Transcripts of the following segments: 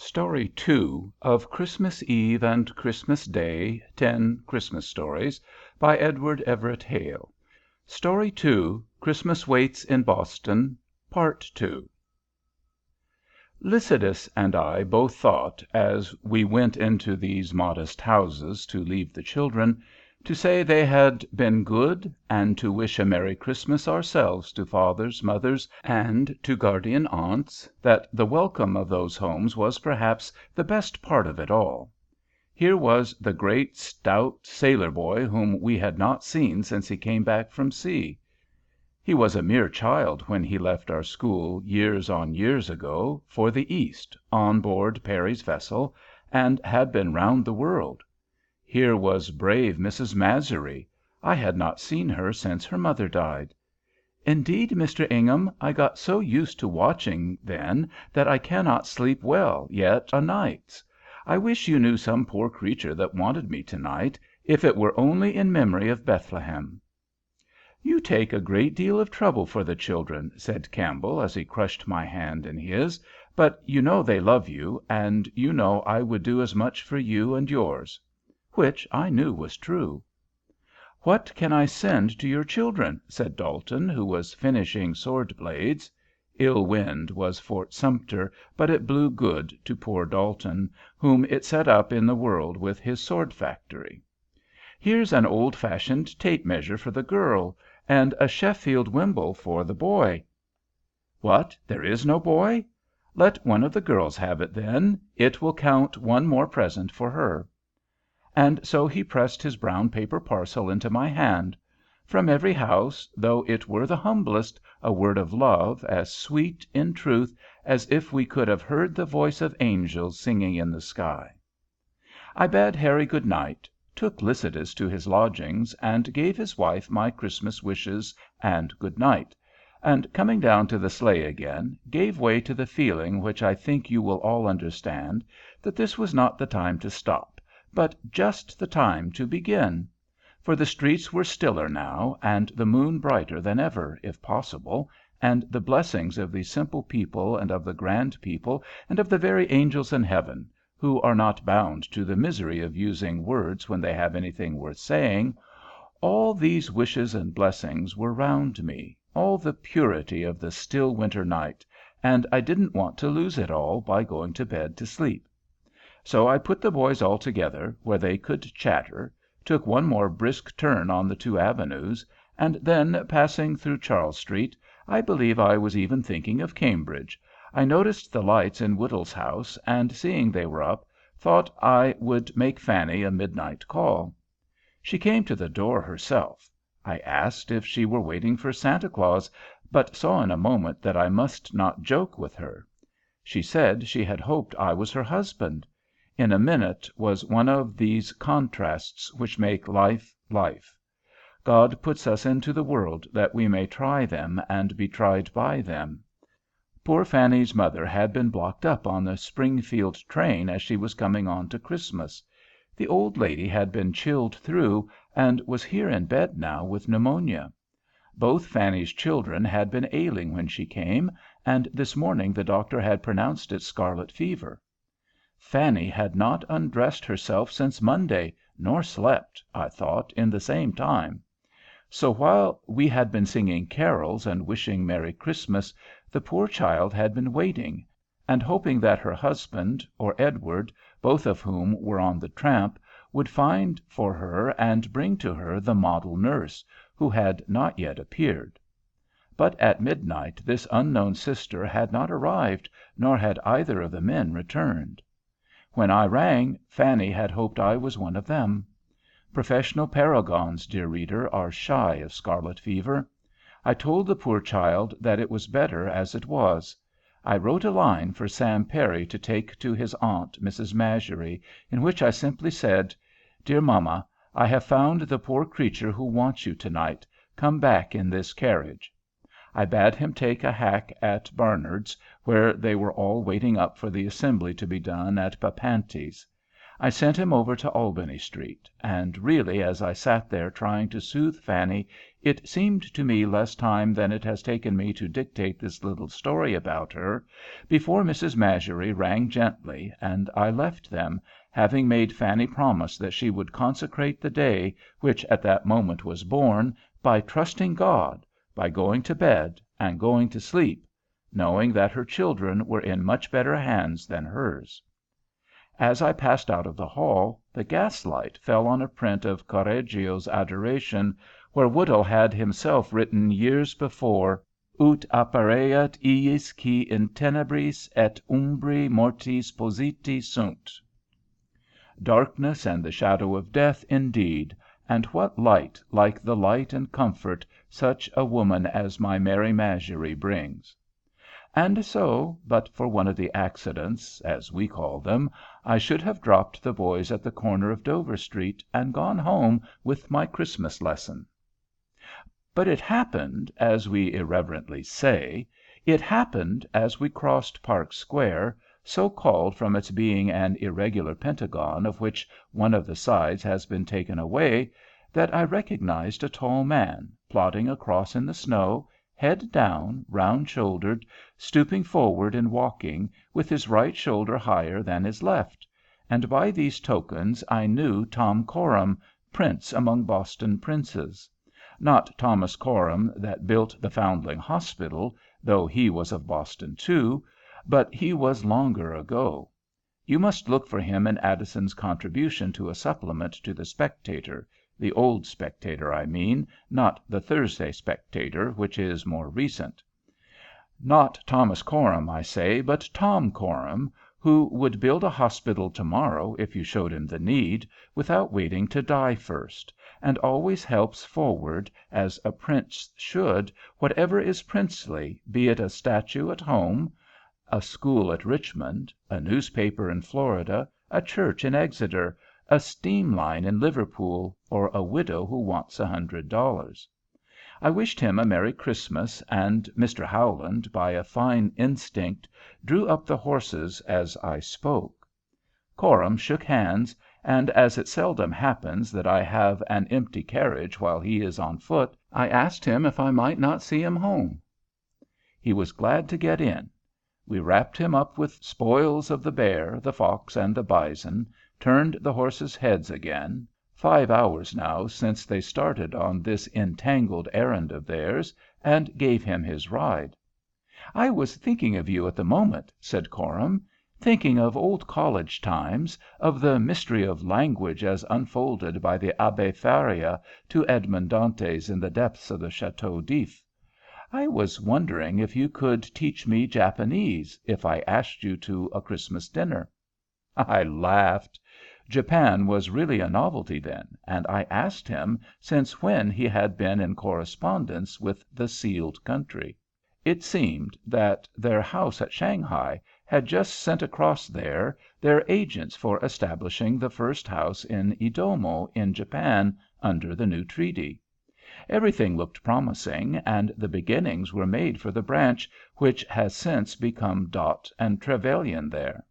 Story 2 of Christmas Eve and Christmas Day, 10 Christmas Stories, by Edward Everett Hale. Story 2, Christmas Waits in Boston, Part 2. Lycidas and I both thought, as we went into these modest houses to leave the children, to say they had been good, and to wish a Merry Christmas ourselves to fathers, mothers, and to guardian aunts, that the welcome of those homes was perhaps the best part of it all. Here was the great, stout sailor boy whom we had not seen since he came back from sea. He was a mere child when he left our school years on years ago, for the East, on board Perry's vessel, and had been round the world. Here was brave Mrs. Masury. I had not seen her since her mother died. "Indeed, Mr. Ingham, I got so used to watching then that I cannot sleep well yet o' nights. I wish you knew some poor creature that wanted me to night, if it were only in memory of Bethlehem." "You take a great deal of trouble for the children," said Campbell, as he crushed my hand in his, "but you know they love you, and you know I would do as much for you and yours." Which I knew was true. "What can I send to your children?" said Dalton, who was finishing sword blades. Ill wind was Fort Sumter, but it blew good to poor Dalton, whom it set up in the world with his sword factory. "Here's an old-fashioned tape measure for the girl, and a Sheffield wimble for the boy." "What, there is no boy? Let one of the girls have it, then. It will count one more present for her." And so he pressed his brown paper parcel into my hand. From every house, though it were the humblest, a word of love, as sweet, in truth, as if we could have heard the voice of angels singing in the sky. I bade Harry good night, took Lycidas to his lodgings, and gave his wife my Christmas wishes and good night, and coming down to the sleigh again, gave way to the feeling which I think you will all understand, that this was not the time to stop, but just the time to begin. For the streets were stiller now, and the moon brighter than ever, if possible, and the blessings of these simple people, and of the grand people, and of the very angels in heaven, who are not bound to the misery of using words when they have anything worth saying, all these wishes and blessings were round me, all the purity of the still winter night, and I didn't want to lose it all by going to bed to sleep. So I put the boys all together, where they could chatter, took one more brisk turn on the two avenues, and then, passing through Charles Street, I believe I was even thinking of Cambridge, I noticed the lights in Whittle's house, and seeing they were up, thought I would make Fanny a midnight call. She came to the door herself. I asked if she were waiting for Santa Claus, but saw in a moment that I must not joke with her. She said she had hoped I was her husband. In a minute was one of these contrasts which make life life. God puts us into the world that we may try them and be tried by them. Poor Fanny's mother had been blocked up on the Springfield train as she was coming on to Christmas. The old lady had been chilled through, and was here in bed now with pneumonia. Both Fanny's children had been ailing when she came, and this morning the doctor had pronounced it scarlet fever. Fanny had not undressed herself since Monday, nor slept, I thought, in the same time. So while we had been singing carols and wishing Merry Christmas, the poor child had been waiting, and hoping that her husband, or Edward, both of whom were on the tramp, would find for her and bring to her the model nurse, who had not yet appeared. But at midnight this unknown sister had not arrived, nor had either of the men returned. When I rang, Fanny had hoped I was one of them. Professional paragons, dear reader, are shy of scarlet fever. I told the poor child that it was better as it was. I wrote a line for Sam Perry to take to his aunt, Mrs. Masury, in which I simply said, "Dear mamma, I have found the poor creature who wants you tonight. Come back in this carriage." I bade him take a hack at Barnard's, where they were all waiting up for the assembly to be done at Papanti's. I sent him over to Albany Street, and really as I sat there trying to soothe Fanny, it seemed to me less time than it has taken me to dictate this little story about her, before Mrs. Masury rang gently, and I left them, having made Fanny promise that she would consecrate the day, which at that moment was born, by trusting God, by going to bed and going to sleep, knowing that her children were in much better hands than hers. As I passed out of the hall, the gaslight fell on a print of Correggio's Adoration, where Woodhull had himself written years before, Ut appareat iis qui in tenebris et umbri mortis positi sunt. Darkness and the shadow of death, indeed, and what light like the light and comfort such a woman as my Mary Masury brings? And so, but for one of the accidents, as we call them, I should have dropped the boys at the corner of Dover Street and gone home with my Christmas lesson. But it happened, as we irreverently say, it happened as we crossed Park Square, so called from its being an irregular pentagon of which one of the sides has been taken away, that I recognized a tall man, plodding across in the snow, head down, round-shouldered, stooping forward in walking, with his right shoulder higher than his left; and by these tokens I knew Tom Coram, prince among Boston princes. Not Thomas Coram that built the Foundling Hospital, though he was of Boston too, but he was longer ago. You must look for him in Addison's contribution to a supplement to the Spectator, the old Spectator, I mean, not the Thursday Spectator, which is more recent. Not Thomas Coram, I say, but Tom Coram, who would build a hospital to-morrow if you showed him the need, without waiting to die first, and always helps forward, as a prince should, whatever is princely, be it a statue at home, a school at Richmond, a newspaper in Florida, a church in Exeter, a steam line in Liverpool, or a widow who wants $100. I wished him a Merry Christmas, and Mr. Howland, by a fine instinct, drew up the horses as I spoke. Coram shook hands, and as it seldom happens that I have an empty carriage while he is on foot, I asked him if I might not see him home. He was glad to get in. We wrapped him up with spoils of the bear, the fox, and the bison, turned the horses' heads again, 5 hours now since they started on this entangled errand of theirs, and gave him his ride. "I was thinking of you at the moment," said Coram, "thinking of old college times, of the mystery of language as unfolded by the Abbé Faria to Edmond Dantes in the depths of the Château d'If. I was wondering if you could teach me Japanese, if I asked you to a Christmas dinner." I laughed. Japan was really a novelty then, and I asked him since when he had been in correspondence with the sealed country. It seemed that their house at Shanghai had just sent across there their agents for establishing the first house in Edomo, in Japan, under the new treaty. Everything looked promising, and the beginnings were made for the branch which has since become Dot and Trevelyan there.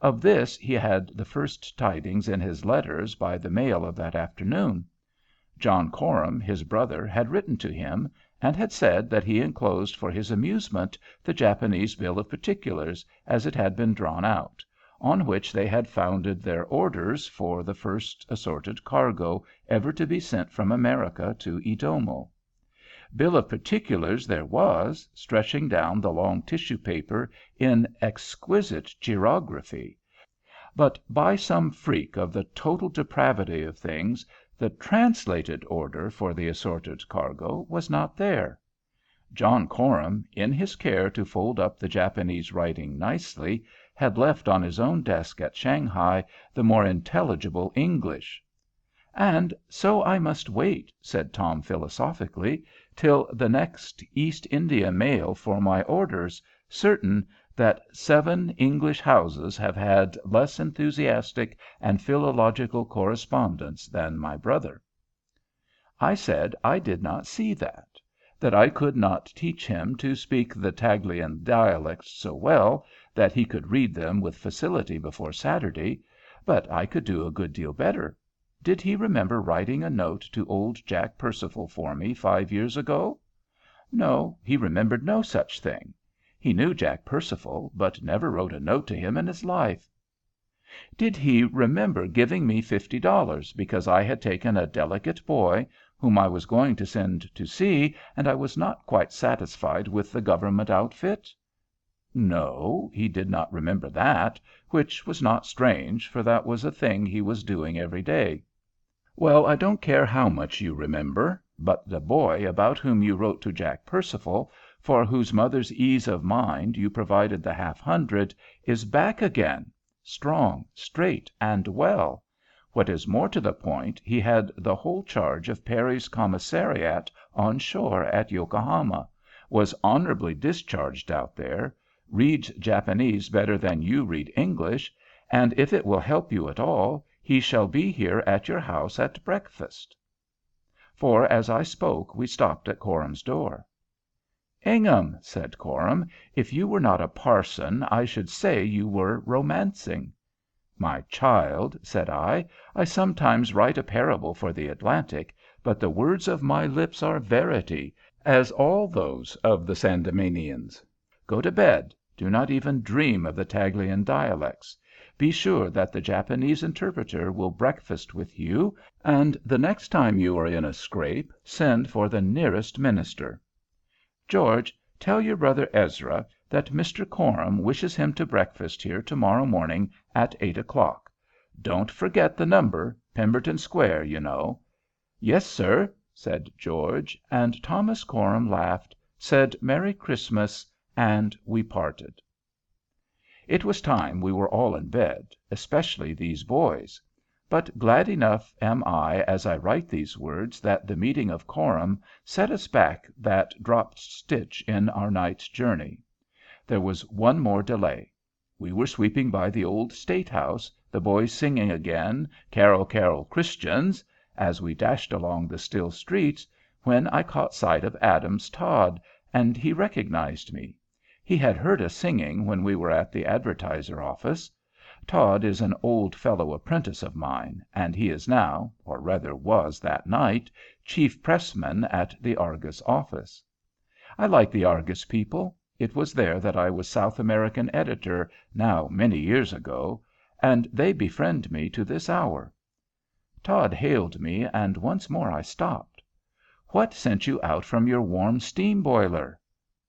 Of this he had the first tidings in his letters by the mail of that afternoon. John Coram, his brother, had written to him, and had said that he enclosed for his amusement the Japanese bill of particulars, as it had been drawn out, on which they had founded their orders for the first assorted cargo ever to be sent from America to Edomo. Bill of particulars there was, stretching down the long tissue paper in exquisite chirography, but by some freak of the total depravity of things the translated order for the assorted cargo was not there. John Coram, in his care to fold up the Japanese writing nicely, had left on his own desk at Shanghai the more intelligible English. "And so I must wait," said Tom philosophically, "till the next East India mail for my orders, certain that 7 English houses have had less enthusiastic and philological correspondence than my brother." I said I did not see that I could not teach him to speak the Taglian dialects so well that he could read them with facility before Saturday, But I could do a good deal better. Did he remember writing a note to old Jack Percival for me 5 years ago? No, he remembered no such thing. He knew Jack Percival, but never wrote a note to him in his life. Did he remember giving me $50 because I had taken a delicate boy, whom I was going to send to sea, and I was not quite satisfied with the government outfit? No, he did not remember that, which was not strange, for that was a thing he was doing every day. Well, I don't care how much you remember, but the boy about whom you wrote to Jack Percival, for whose mother's ease of mind you provided the $500, is back again, strong, straight, and well. What is more to the point, he had the whole charge of Perry's commissariat on shore at Yokohama, was honorably discharged out there, reads Japanese better than you read English, and if it will help you at all, he shall be here at your house at breakfast. For as I spoke we stopped at Coram's door. Ingham, said Coram, if you were not a parson, I should say you were romancing. My child, said I sometimes write a parable for the Atlantic, but the words of my lips are verity, as all those of the Sandemanians. Go to bed. Do not even dream of the Taglian dialects. Be sure that the Japanese interpreter will breakfast with you, and the next time you are in a scrape, send for the nearest minister. George, tell your brother Ezra that Mr. Coram wishes him to breakfast here to-morrow morning at 8 o'clock. Don't forget the number, Pemberton Square, you know. Yes, sir, said George, and Thomas Coram laughed, said Merry Christmas, and we parted. It was time we were all in bed, especially these boys. But glad enough am I as I write these words that the meeting of Coram set us back that dropped stitch in our night's journey. There was one more delay. We were sweeping by the old State House, the boys singing again, "Carol, carol, Christians," as we dashed along the still streets, when I caught sight of Adams Todd, and he recognized me. He had heard us singing when we were at the Advertiser office. Todd is an old fellow apprentice of mine, and he is now, or rather was that night, chief pressman at the Argus office. I like the Argus people. It was there that I was South American editor, now many years ago, and they befriend me to this hour. Todd hailed me, and once more I stopped. What sent you out from your warm steam boiler?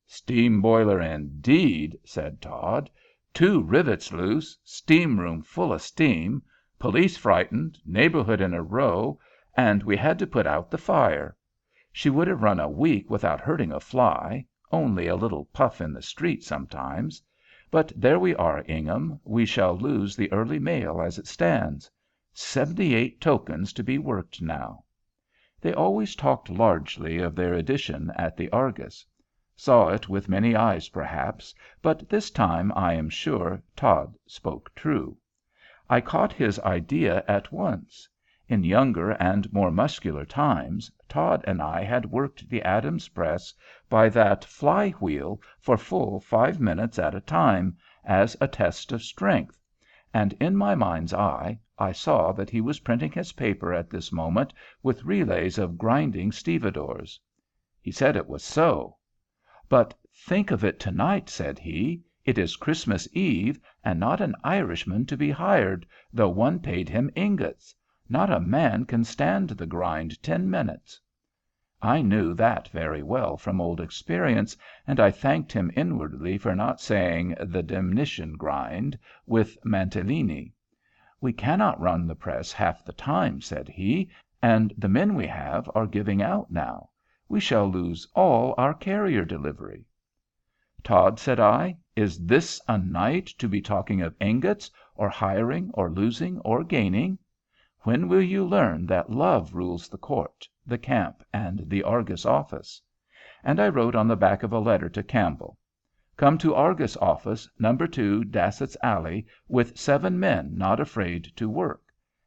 Steam boiler, indeed, said Todd. 2 rivets loose, steam room full of steam, police frightened, neighborhood in a row, and we had to put out the fire. She would have run a week without hurting a fly, only a little puff in the street sometimes. But there we are, Ingham. We shall lose the early mail as it stands. 78 tokens to be worked now. They always talked largely of their edition at the Argus. Saw it with many eyes, perhaps, but this time, I am sure, Todd spoke true. I caught his idea at once. In younger and more muscular times, Todd and I had worked the Adams press by that fly wheel for full 5 minutes at a time, as a test of strength, and in my mind's eye I saw that he was printing his paper at this moment with relays of grinding stevedores. He said it was so. But think of it to-night, said he. It is Christmas Eve, and not an Irishman to be hired, though one paid him ingots. Not a man can stand the grind 10 minutes. I knew that very well from old experience, and I thanked him inwardly for not saying the demnition grind with Mantilini. We cannot run the press half the time, said he, and the men we have are giving out now. We shall lose all our carrier delivery. Todd, said I, is this a night to be talking of ingots, or hiring, or losing, or gaining? When will you learn that love rules the court, the camp, and the Argus office? And I wrote on the back of a letter to Campbell, come to Argus office, No. 2 Dassett's Alley, with 7 men not afraid to work.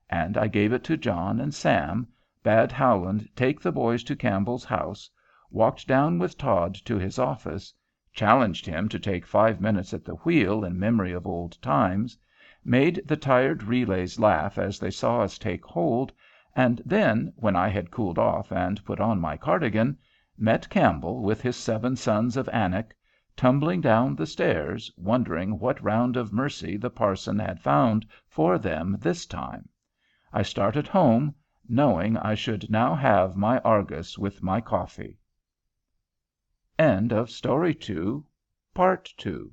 And I gave it to John and Sam, bade Howland take the boys to Campbell's house, walked down with Todd to his office, challenged him to take 5 minutes at the wheel in memory of old times, made the tired relays laugh as they saw us take hold, and then, when I had cooled off and put on my cardigan, met Campbell with his 7 sons of Anak, tumbling down the stairs, wondering what round of mercy the parson had found for them this time. I started home, knowing I should now have my Argus with my coffee. End of Project Gutenberg's Part 2.